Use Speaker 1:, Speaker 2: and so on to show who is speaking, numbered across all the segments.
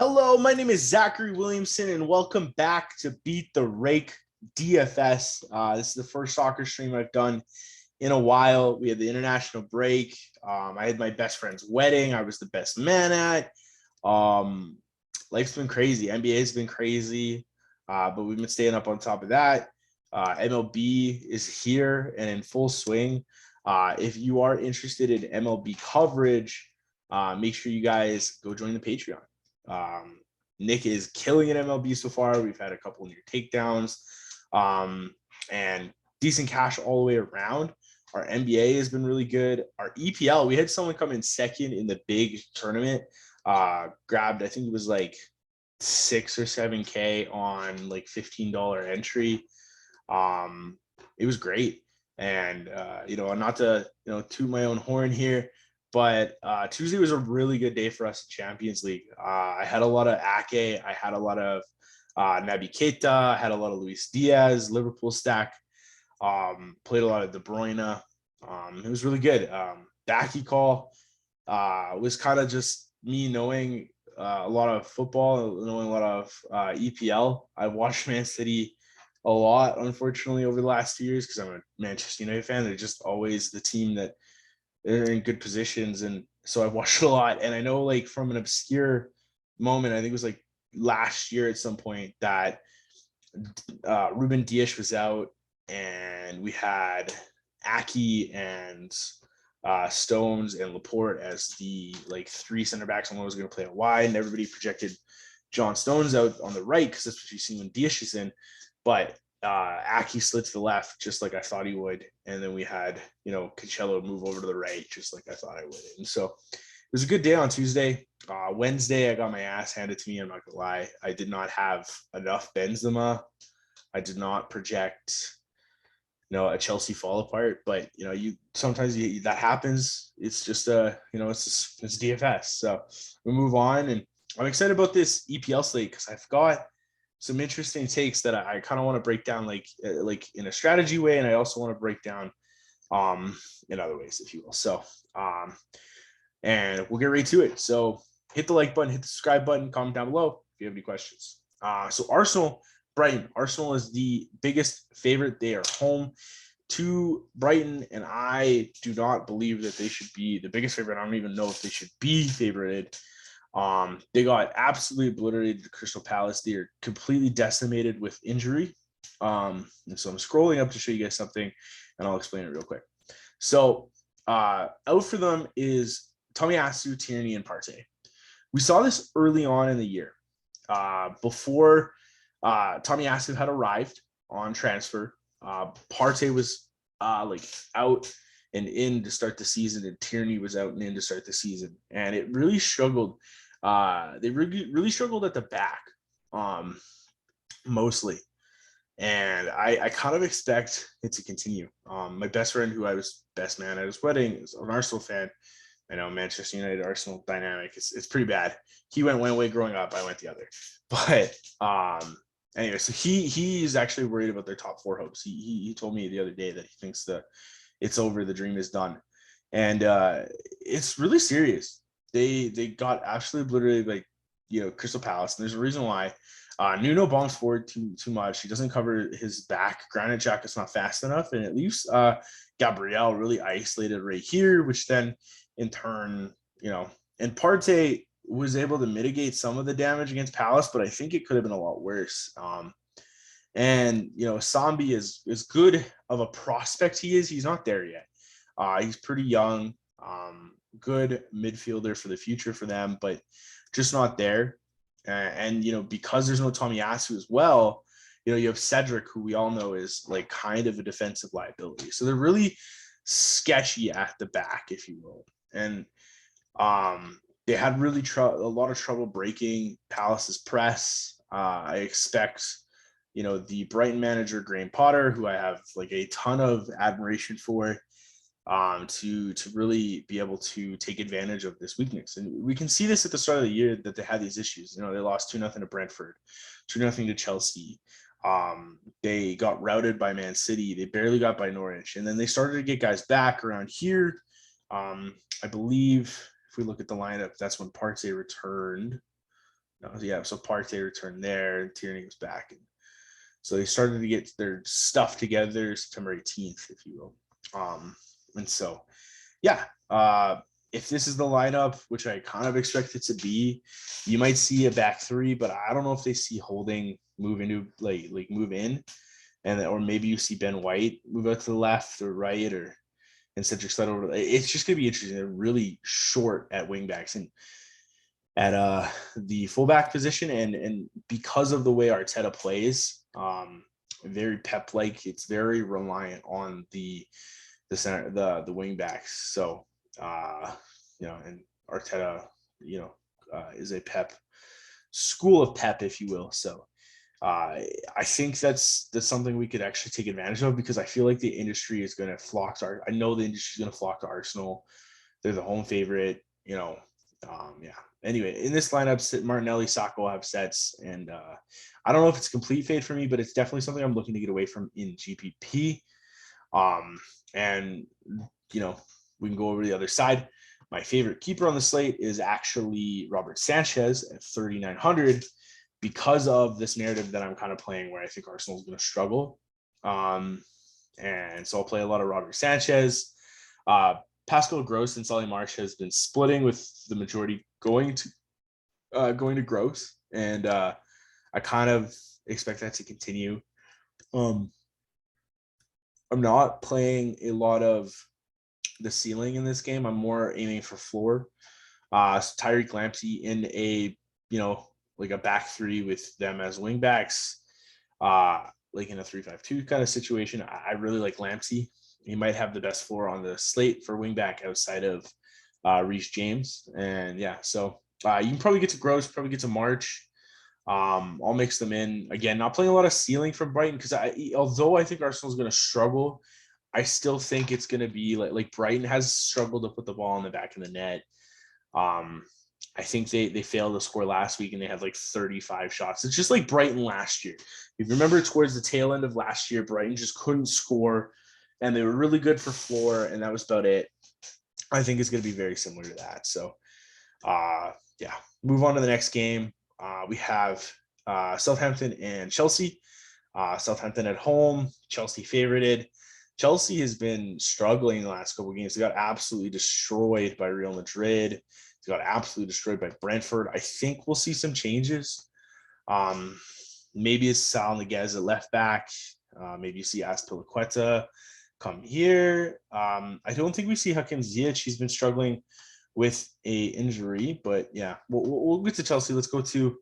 Speaker 1: Hello, my name is Zachary Williamson, and welcome back to Beat the Rake DFS. This is the first soccer stream I've done in a while. We had the international break. I had my best friend's wedding. I was the best man at. Um, Life's been crazy. NBA has been crazy, but we've been staying up on top of that. MLB is here and in full swing. If you are interested in MLB coverage, make sure you guys go join the Patreon. Nick is killing it in MLB so far. We've had a couple near takedowns and decent cash all the way around. Our NBA has been really good. Our EPL, we had someone come in second in the big tournament, grabbed, I think it was like 6 or 7K on like $15 entry. It was great. And, not to, toot my own horn here, but Tuesday was a really good day for us in Champions League. I had a lot of Ake. I had a lot of Naby Keita. I had a lot of Luis Diaz, Liverpool stack. Played a lot of De Bruyne. It was really good. The Ake call was kind of just me knowing a lot of football, knowing a lot of EPL. I watched Man City a lot, unfortunately, over the last 2 years because I'm a Manchester United fan. They're just always the team that they're in good positions. And so I've watched a lot. And I know, like, from an obscure moment, I think it was like last year at some point that Ruben Dias was out and we had Aki and Stones and Laporte as the like three center backs. Someone was going to play it wide, and everybody projected John Stones out on the right because that's what you see when Dias is in. But Aki slid to the left just like I thought he would, and then we had Cancelo move over to the right just like I thought I would. And so it was a good day on Tuesday. Wednesday I got my ass handed to me. I'm not gonna lie, I did not have enough Benzema. I did not project a Chelsea fall apart, but you sometimes that happens. It's just it's DFS. So we move on, and I'm excited about this EPL slate because I've got some interesting takes that I kind of want to break down like in a strategy way, and I also want to break down in other ways, if you will. So and we'll get right to it. So hit the like button, hit the subscribe button, comment down below if you have any questions. So Arsenal, Brighton. Arsenal is the biggest favorite. They are home to Brighton, and I do not believe that they should be the biggest favorite. I don't even know if they should be favorited. They got absolutely obliterated to Crystal Palace. They are completely decimated with injury. And so I'm scrolling up to show you guys something, and I'll explain it real quick. So out for them is Tomiyasu, Tierney, and Partey. We saw this early on in the year. Before Tomiyasu had arrived on transfer, Partey was like out and in to start the season, and Tierney was out and in to start the season, and it really struggled. They really struggled at the back, mostly, and I kind of expect it to continue. My best friend, who I was best man at his wedding, is an Arsenal fan. I know Manchester United Arsenal dynamic. It's pretty bad. He went one way growing up. I went the other. But anyway, so he's actually worried about their top four hopes. He told me the other day that he thinks that it's over. The dream is done, and it's really serious. They got absolutely obliterated by Crystal Palace, and there's a reason why. Nuno bonks forward too much. He doesn't cover his back. Granit Xhaka's not fast enough, and it leaves Gabriel really isolated right here, which then in turn, and Partey was able to mitigate some of the damage against Palace, but I think it could have been a lot worse. And Sambi is good of a prospect he is. He's not there yet. He's pretty young, good midfielder for the future for them, but just not there. And because there's no Tomiyasu as well, you have Cedric, who we all know is like kind of a defensive liability. So they're really sketchy at the back, if you will. And they had really a lot of trouble breaking Palace's press. I expect the Brighton manager, Graham Potter, who I have like a ton of admiration for, to really be able to take advantage of this weakness. And we can see this at the start of the year that they had these issues. They lost 2-0 to Brentford, 2-0 to Chelsea. They got routed by Man City. They barely got by Norwich. And then they started to get guys back around here. I believe if we look at the lineup, that's when Partey returned. Yeah, so Partey returned there, and Tierney was back, and so they started to get their stuff together September 18th, if you will. And so, yeah, if this is the lineup, which I kind of expect it to be, you might see a back three, but I don't know if they see Holding move into like move in, and or maybe you see Ben White move out to the left or right, or and Cedric slide over. It's just gonna be interesting. They're really short at wingbacks and at the fullback position, and because of the way Arteta plays, very Pep like. It's very reliant on the center, the wing backs. So and Arteta, is a Pep school of Pep, if you will. So I think that's something we could actually take advantage of, because I feel like the industry is going to flock to I know the industry is going to flock to Arsenal. They're the home favorite, yeah. Anyway, in this lineup, Martinelli, Saka will have sets, and I don't know if it's a complete fade for me, but it's definitely something I'm looking to get away from in GPP. And we can go over to the other side. My favorite keeper on the slate is actually Robert Sanchez at 3,900, because of this narrative that I'm kind of playing, where I think Arsenal is going to struggle. And so I'll play a lot of Robert Sanchez. Pascal Gross and Solly March has been splitting, with the majority going to Gross, and I kind of expect that to continue. I'm not playing a lot of the ceiling in this game. I'm more aiming for floor. So Tyreek Lamptey in a like a back three with them as wing backs, like in a 3-5-2 kind of situation. I really like Lamptey. He might have the best floor on the slate for wingback outside of Reece James. And yeah, so you can probably get to Gross, probably get to March. I'll mix them in. Again, not playing a lot of ceiling from Brighton, because although I think Arsenal is going to struggle, I still think it's going to be like Brighton has struggled to put the ball in the back of the net. I think they failed to score last week, and they had like 35 shots. It's just like Brighton last year. If you remember, towards the tail end of last year, Brighton just couldn't score, and they were really good for floor, and that was about it. I think it's going to be very similar to that. So, yeah, move on to the next game. We have Southampton and Chelsea. Southampton at home, Chelsea favorited. Chelsea has been struggling the last couple of games. They got absolutely destroyed by Real Madrid. They got absolutely destroyed by Brentford. I think we'll see some changes. Maybe it's Sal Niguez at left back. Maybe you see Azpilicueta come here. I don't think we see Hakim Ziyech. He's been struggling with a injury, but yeah, we'll get to Chelsea. Let's go to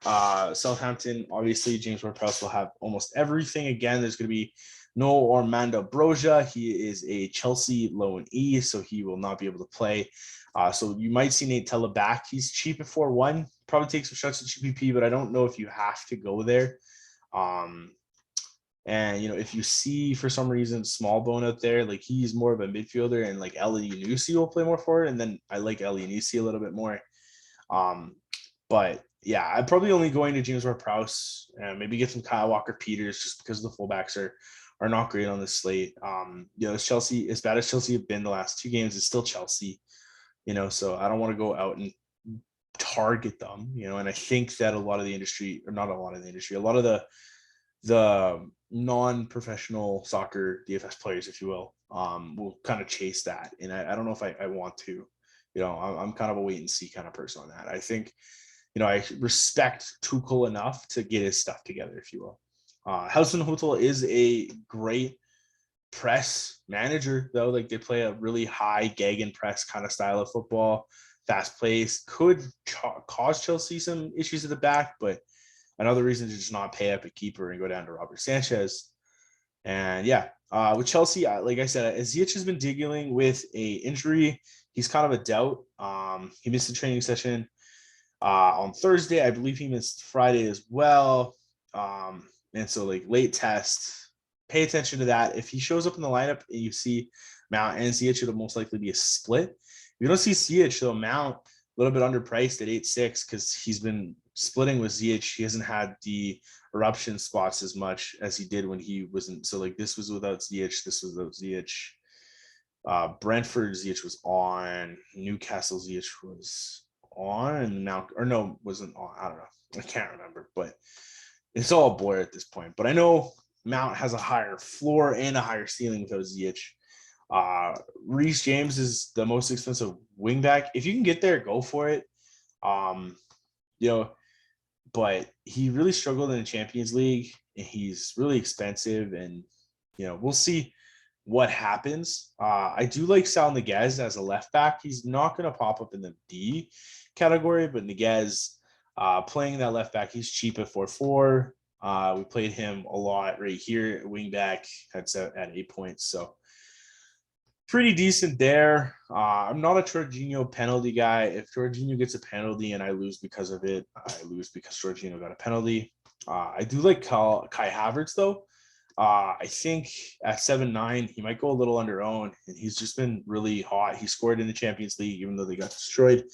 Speaker 1: Southampton. Obviously, James Ward-Prowse will have almost everything. Again, there's going to be no Armando Broja. He is a Chelsea loan E, so he will not be able to play. So you might see Nate Tella back. He's cheap at 4-1. Probably take some shots at GPP, but I don't know if you have to go there. And if you see for some reason Smallbone out there, like he's more of a midfielder, and like Elyounoussi will play more forward, and then I like Elyounoussi a little bit more. But yeah, I'm probably only going to James Ward-Prowse and maybe get some Kyle Walker-Peters, just because the fullbacks are not great on this slate. Chelsea, as bad as Chelsea have been the last two games, it's still Chelsea. So I don't want to go out and target them. And I think that a lot of the industry, or not a lot of the industry, a lot of the non-professional soccer DFS players, if you will kind of chase that. And I don't know if I want to. I'm kind of a wait and see kind of person on that. I think, I respect Tuchel enough to get his stuff together, if you will. Hassan Kamara is a great press manager, though. Like, they play a really high gag press kind of style of football, fast pace, could cause Chelsea some issues at the back, but another reason to just not pay up a keeper and go down to Robert Sanchez. And yeah, with Chelsea, like I said, Ziyech has been dealing with a injury. He's kind of a doubt. He missed a training session on Thursday. I believe he missed Friday as well. And so, like, late test, pay attention to that. If he shows up in the lineup and you see Mount and Ziyech, it'll most likely be a split. If you don't see Ziyech, though, Mount a little bit underpriced at 8.6 because he's been splitting with Ziyech. He hasn't had the eruption spots as much as he did when he wasn't. So, like, this was without Ziyech. This was without Ziyech. Brentford Ziyech was on. Newcastle Ziyech was on and Mount, or no, wasn't on. I don't know. I can't remember, but it's all a blur at this point. But I know Mount has a higher floor and a higher ceiling without Ziyech. Reece James is the most expensive wingback. If you can get there, go for it. You know, but he really struggled in the Champions League, and he's really expensive. And we'll see what happens. I do like Sal Niguez as a left back. He's not going to pop up in the D category, but Niguez playing that left back, he's cheap at 4.4. We played him a lot right here. Wing back at 8 points. So pretty decent there. I'm not a Jorginho penalty guy. If Jorginho gets a penalty and I lose because of it, I lose because Jorginho got a penalty. I do like Kai Havertz, though. I think at 7.9, he might go a little under owned, and he's just been really hot. He scored in the Champions League, even though they got destroyed.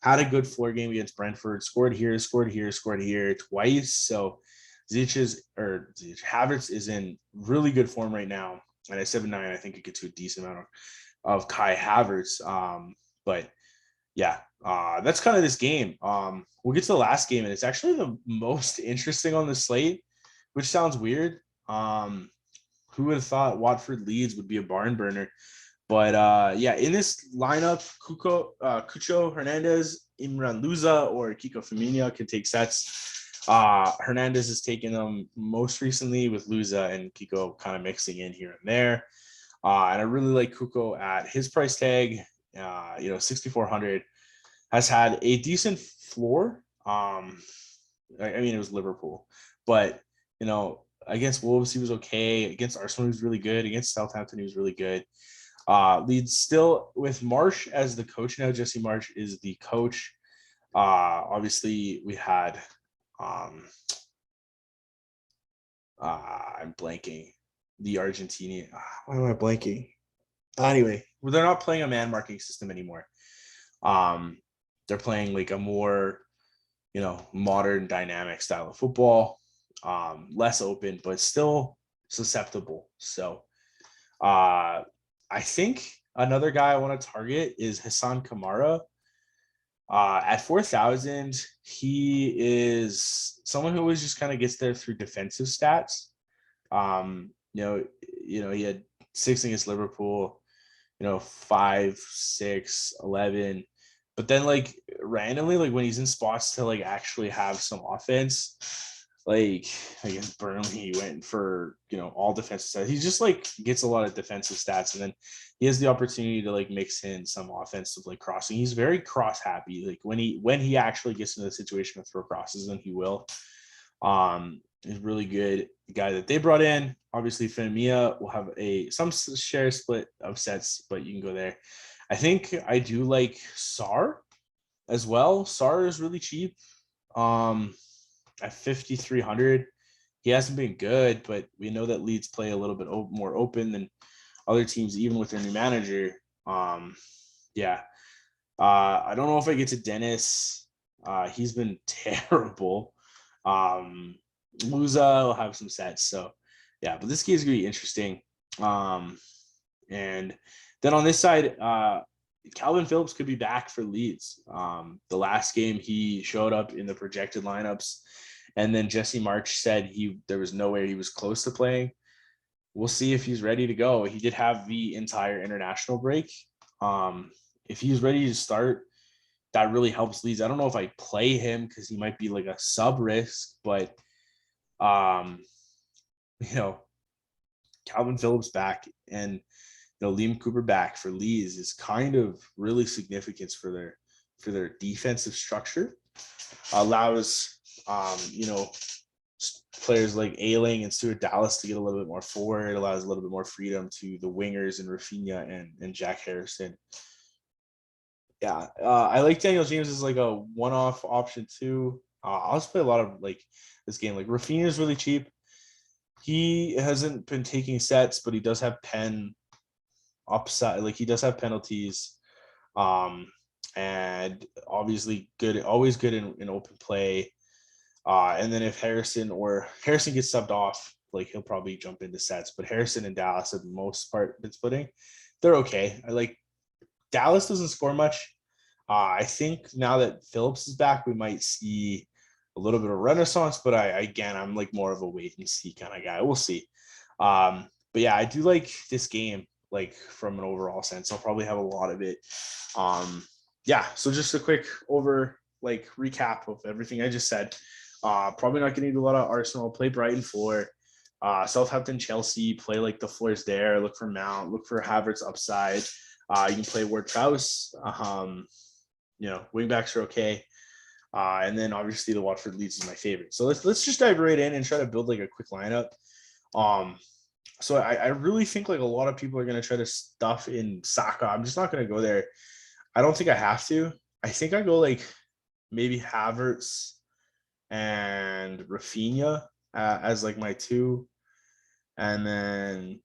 Speaker 1: Had a good floor game against Brentford. Scored here twice. So Havertz is in really good form right now. And at 7.9, I think it gets to a decent amount of Kai Havertz. But yeah, that's kind of this game. We'll get to the last game, and it's actually the most interesting on the slate, which sounds weird. Who would have thought Watford Leeds would be a barn burner? But yeah, in this lineup, Cucho Hernandez, Imran Luza, or Kiko Firmino can take sets. Hernandez has taken them most recently, with Luza and Kiko kind of mixing in here and there. And I really like Cuco at his price tag. 6,400, has had a decent floor. I mean, it was Liverpool, but against Wolves, he was okay. Against Arsenal, he was really good. Against Southampton, he was really good. Leeds still with Marsh as the coach now. Jesse Marsh is the coach. Obviously, we had I'm blanking. The Argentinian. Why am I blanking? Anyway, they're not playing a man marking system anymore. They're playing like a more, modern dynamic style of football. Less open, but still susceptible. So I think another guy I want to target is Hassan Kamara. At 4,000, he is someone who always just kind of gets there through defensive stats. He had 6 against Liverpool, 5, 6, 11. But then like randomly, like when he's in spots to like actually have some offense, like against Burnley, he went for, all defensive stats. He just like gets a lot of defensive stats, and then he has the opportunity to like mix in some offensive like crossing. He's very cross happy. Like when he actually gets into the situation to throw crosses, then he will. Is really good. The guy that they brought in, obviously Firmino will have some share split of sets, but you can go there. I think I do like Sar as well. Sar is really cheap. At 5,300, he hasn't been good, but we know that Leeds play a little bit more open than other teams, even with their new manager. Yeah. I don't know if I get to Dennis. He's been terrible. Luza will have some sets. So yeah, but this game is gonna be interesting. And then on this side, Calvin Phillips could be back for Leeds. The last game he showed up in the projected lineups, and then Jesse March said there was nowhere he was close to playing. We'll see if he's ready to go. He did have the entire international break. If he's ready to start, that really helps Leeds. I don't know if I play him because he might be like a sub risk, but Calvin Phillips back and Liam Cooper back for Leeds is kind of really significant for their defensive structure. Allows players like Ayling and Stuart Dallas to get a little bit more forward. Allows a little bit more freedom to the wingers and Rafinha and Jack Harrison. Yeah, I like Daniel James as like a one-off option too. I'll just play a lot of like this game. Like Rafinha is really cheap. He hasn't been taking sets, but he does have pen upside. Like he does have penalties, and obviously good, always good in open play. And then if Harrison gets subbed off, like he'll probably jump into sets. But Harrison and Dallas, at the most part, been splitting. They're okay. I like Dallas doesn't score much. I think now that Phillips is back, we might see a little bit of renaissance, but I'm like more of a wait and see kind of guy. We'll see. But yeah, I do like this game, like from an overall sense. I'll probably have a lot of it. Yeah, so just a quick recap of everything I just said. Probably not going to do a lot of Arsenal. Play Brighton floor. Southampton, Chelsea, play like the floors there. Look for Mount. Look for Havertz upside. You can play Ward-Prowse. Wingbacks are okay. And then obviously the Watford Leeds is my favorite. So let's just dive right in and try to build like a quick lineup. So I really think like a lot of people are going to try to stuff in Saka. I'm just not going to go there. I don't think I have to. I think I go like maybe Havertz and Rafinha as like my two. And then,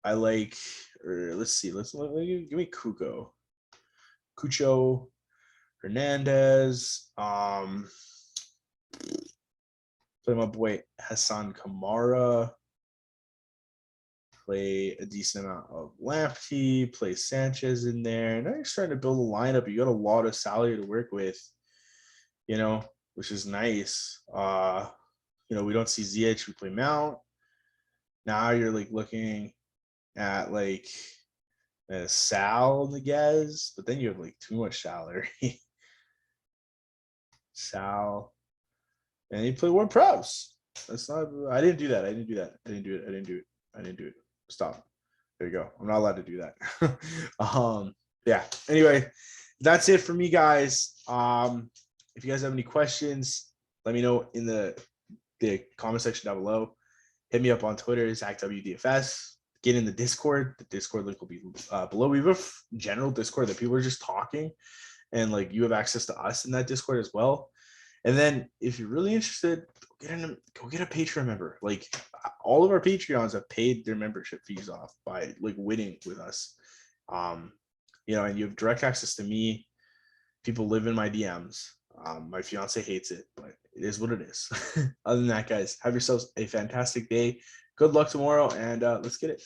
Speaker 1: I like, let's see, give me Cucho, Hernandez, play my boy Hassan Kamara, play a decent amount of Lamptey, play Sanchez in there. And I'm just trying to build a lineup. You got a lot of salary to work with, which is nice. We don't see ZH, we play Mount. Now you're like looking at like Sal Niguez, but then you have like too much salary. Sal, and you play Ward-Prowse. That's not. I didn't do it. Stop. There you go. I'm not allowed to do that. Yeah. Anyway, that's it for me, guys. If you guys have any questions, let me know in the comment section down below. Hit me up on Twitter, ZachWDFS. Get in the Discord. The Discord link will be below. We have a general Discord that people are just talking, and like you have access to us in that Discord as well. And then if you're really interested, go get a Patreon member. Like all of our Patreons have paid their membership fees off by like winning with us. And you have direct access to me. People live in my DMs. My fiance hates it, but it is what it is. Other than that, guys, have yourselves a fantastic day. Good luck tomorrow, and let's get it.